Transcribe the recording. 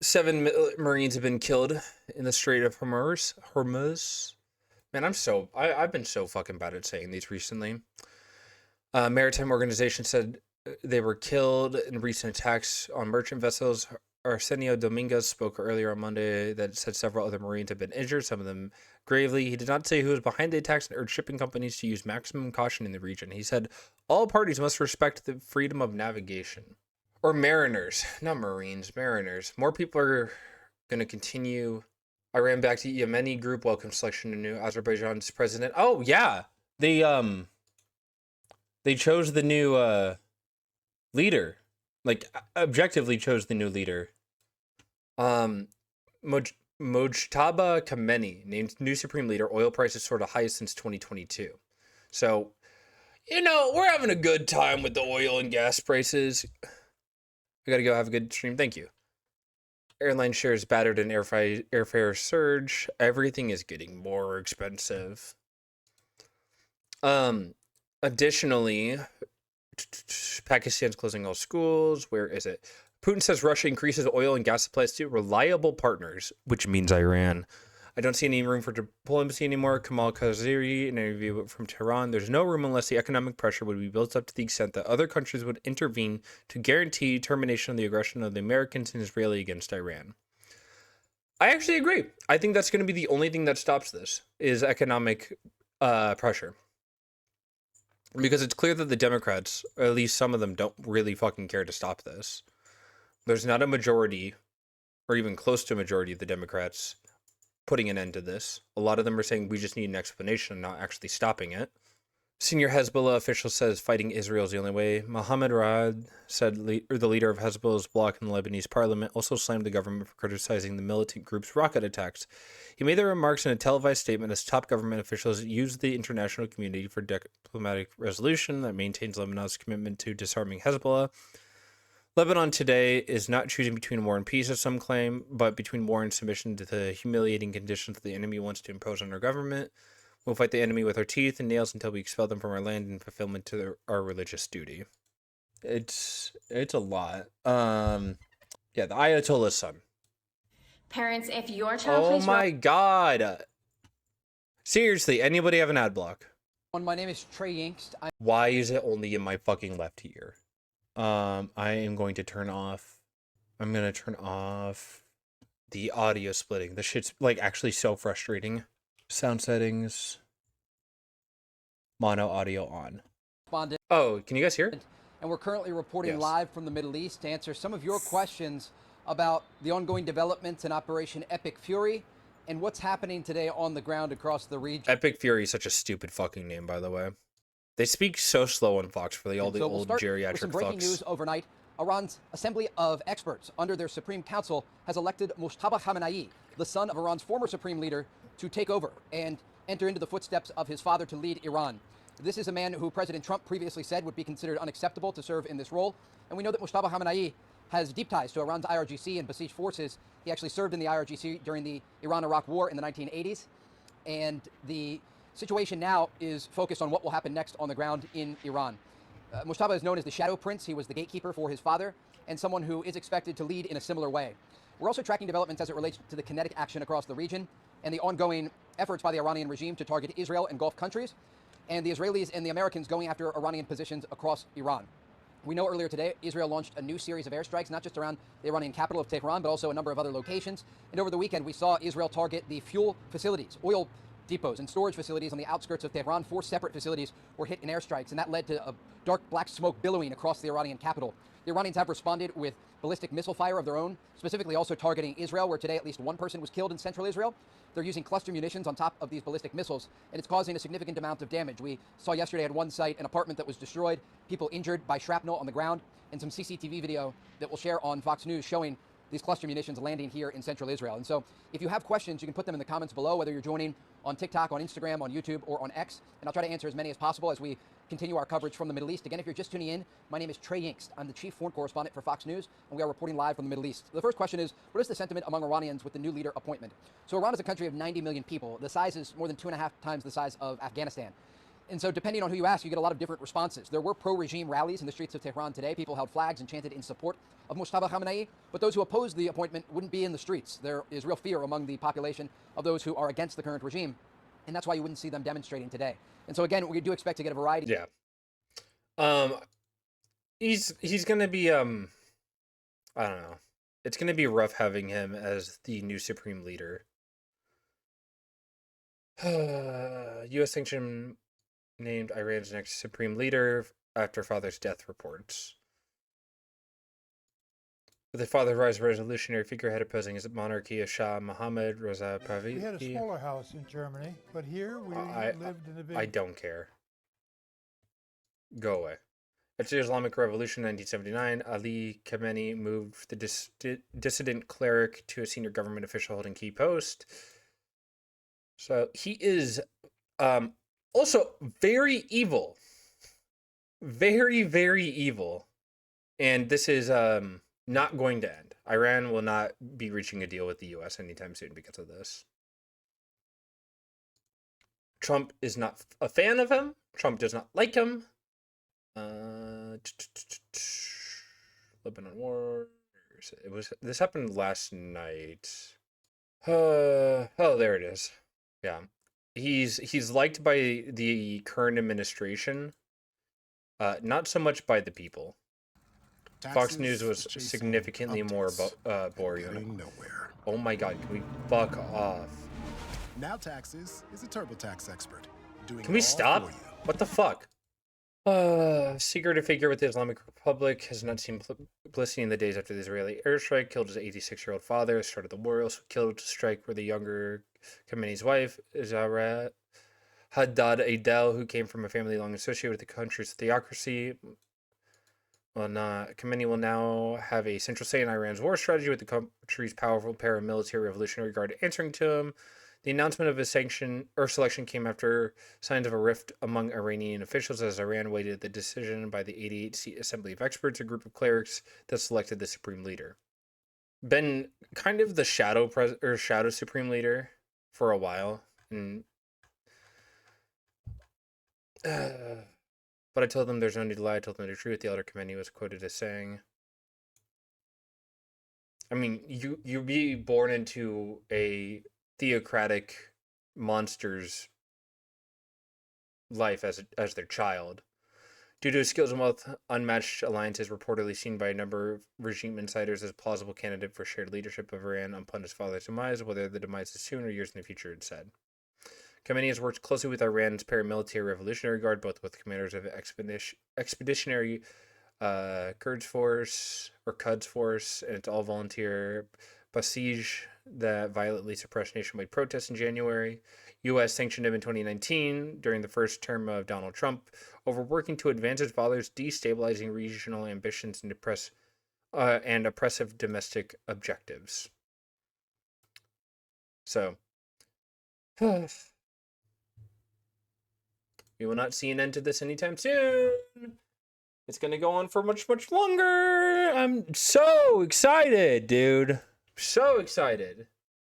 Seven Marines have been killed in the Strait of Hormuz. Man, I've been so fucking bad at saying these recently. Maritime organization said they were killed in recent attacks on merchant vessels. Arsenio Dominguez spoke earlier on Monday that said several other Marines have been injured, some of them gravely. He did not say who was behind the attacks and urged shipping companies to use maximum caution in the region. He said all parties must respect the freedom of navigation. Or mariners, not Marines, mariners. More people are going to continue. Iran backed Yemeni group welcomes selection of new Azerbaijan's president. Oh yeah, they chose the new leader, like objectively chose the new leader. Mojtaba Khamenei named new supreme leader. Oil prices soared the highest since 2022. So, we're having a good time with the oil and gas prices. I gotta go have a good stream. Thank you. Airline shares battered and airfare surge. Everything is getting more expensive. Additionally, Pakistan's closing all schools. Where is it? Putin says Russia increases oil and gas supplies to reliable partners, which means Iran. I don't see any room for diplomacy anymore. Kamal Khaziri, in an interview from Tehran, there's no room unless the economic pressure would be built up to the extent that other countries would intervene to guarantee termination of the aggression of the Americans and Israeli against Iran. I actually agree. I think that's going to be the only thing that stops this is economic pressure. Because it's clear that the Democrats, or at least some of them, don't really fucking care to stop this. There's not a majority, or even close to a majority of the Democrats putting an end to this. A lot of them are saying we just need an explanation, not actually stopping it. Senior Hezbollah official says fighting Israel is the only way. Mohammed Raad said the leader of Hezbollah's bloc in the Lebanese parliament also slammed the government for criticizing the militant group's rocket attacks. He made the remarks in a televised statement as top government officials used the international community for diplomatic resolution that maintains Lebanon's commitment to disarming Hezbollah. Lebanon today is not choosing between war and peace, as some claim, but between war and submission to the humiliating conditions that the enemy wants to impose on our government. We'll fight the enemy with our teeth and nails until we expel them from our land in fulfillment to our religious duty. It's a lot. Yeah, the Ayatollah's son. Parents, if your child Oh my god. Seriously, anybody have an ad block? My name is Trey Yingst. Why is it only in my fucking left ear? I am going to turn off. I'm gonna turn off the audio splitting. This shit's like actually so frustrating. Sound settings. Mono audio on. Oh, can you guys hear? And we're currently reporting live from the Middle East to answer some of your questions about the ongoing developments in Operation Epic Fury and what's happening today on the ground across the region. Epic Fury is such a stupid fucking name, by the way. They speak so slow on Fox for all the old geriatric with some breaking news overnight. Iran's Assembly of Experts, under their Supreme Council, has elected Mojtaba Khamenei, the son of Iran's former Supreme Leader, to take over and enter into the footsteps of his father to lead Iran. This is a man who President Trump previously said would be considered unacceptable to serve in this role. And we know that Mojtaba Khamenei has deep ties to Iran's IRGC and besieged forces. He actually served in the IRGC during the Iran-Iraq War in the 1980s. And the situation now is focused on what will happen next on the ground in Iran. Mojtaba is known as the Shadow Prince. He was the gatekeeper for his father and someone who is expected to lead in a similar way. We're also tracking developments as it relates to the kinetic action across the region and the ongoing efforts by the Iranian regime to target Israel and Gulf countries, and the Israelis and the Americans going after Iranian positions across Iran. We know earlier today, Israel launched a new series of airstrikes, not just around the Iranian capital of Tehran, but also a number of other locations. And over the weekend, we saw Israel target the fuel facilities, oil depots and storage facilities on the outskirts of Tehran. 4 separate facilities were hit in airstrikes, and that led to a dark black smoke billowing across the Iranian capital. The Iranians have responded with ballistic missile fire of their own, specifically also targeting Israel, where today at least one person was killed in central Israel. They're using cluster munitions on top of these ballistic missiles, and it's causing a significant amount of damage. We saw yesterday at one site an apartment that was destroyed, people injured by shrapnel on the ground, and some CCTV video that we'll share on Fox News showing these cluster munitions landing here in central Israel. And so if you have questions, you can put them in the comments below, whether you're joining on TikTok, on Instagram, on YouTube, or on X, and I'll try to answer as many as possible as we continue our coverage from the Middle East. Again, if you're just tuning in, my name is Trey Yingst. I'm the chief foreign correspondent for Fox News, and we are reporting live from the Middle East. The first question is, what is the sentiment among Iranians with the new leader appointment? So Iran is a country of 90 million people. The size is more than 2.5 times the size of Afghanistan. And so depending on who you ask, you get a lot of different responses. There were pro-regime rallies in the streets of Tehran today. People held flags and chanted in support of Mojtaba Khamenei, but those who opposed the appointment wouldn't be in the streets. There is real fear among the population of those who are against the current regime, and that's why you wouldn't see them demonstrating today. And so again, we do expect to get a variety. Yeah. He's gonna be I don't know. It's gonna be rough having him as the new supreme leader. U.S. sanction named Iran's next supreme leader after father's death reports. With the father rise revolutionary figurehead opposing his monarchy of Shah Mohammad Reza Pahlavi. We had a smaller house in Germany, but here we lived in a big... I don't care. Go away. After the Islamic Revolution in 1979, Ali Khamenei moved the dissident cleric to a senior government official holding key post. So he is also very evil. Very, very evil. And this is not going to end. Iran will not be reaching a deal with the U.S. anytime soon because of this. Trump is not a fan of him. Trump does not like him. Lebanon war. This happened last night. Oh, there it is. Yeah, he's liked by the current administration. Not so much by the people. Fox News was significantly more boring. Oh my God, can we fuck off? Now Taxes is a TurboTax expert. Can we stop? What the fuck? Secretive figure with the Islamic Republic has not seen publicity in the days after the Israeli airstrike. Killed his 86-year-old father. Started the war. Also killed to strike with the younger Khamenei's wife, Zahra Haddad Adel, who came from a family long associated with the country's theocracy. Khamenei will now have a central say in Iran's war strategy, with the country's powerful paramilitary Revolutionary Guard answering to him. The announcement of his selection came after signs of a rift among Iranian officials as Iran waited the decision by the 88-seat Assembly of Experts, a group of clerics that selected the supreme leader. Been kind of the shadow supreme leader for a while, and but I told them there's no need to lie. I told them the truth. The elder Khamenei was quoted as saying, "I mean, you be born into a theocratic monster's life as their child. Due to his skills and wealth, unmatched alliances reportedly seen by a number of regime insiders as a plausible candidate for shared leadership of Iran upon his father's demise, whether the demise is soon or years in the future," it said. Khamenei has worked closely with Iran's paramilitary Revolutionary Guard, both with commanders of Expeditionary Quds Force, and its all-volunteer Basij that violently suppressed nationwide protests in January. U.S. sanctioned him in 2019 during the first term of Donald Trump over working to advance his father's destabilizing regional ambitions and oppressive domestic objectives. So, we will not see an end to this anytime soon. It's going to go on for much, much longer. I'm so excited, dude. So excited.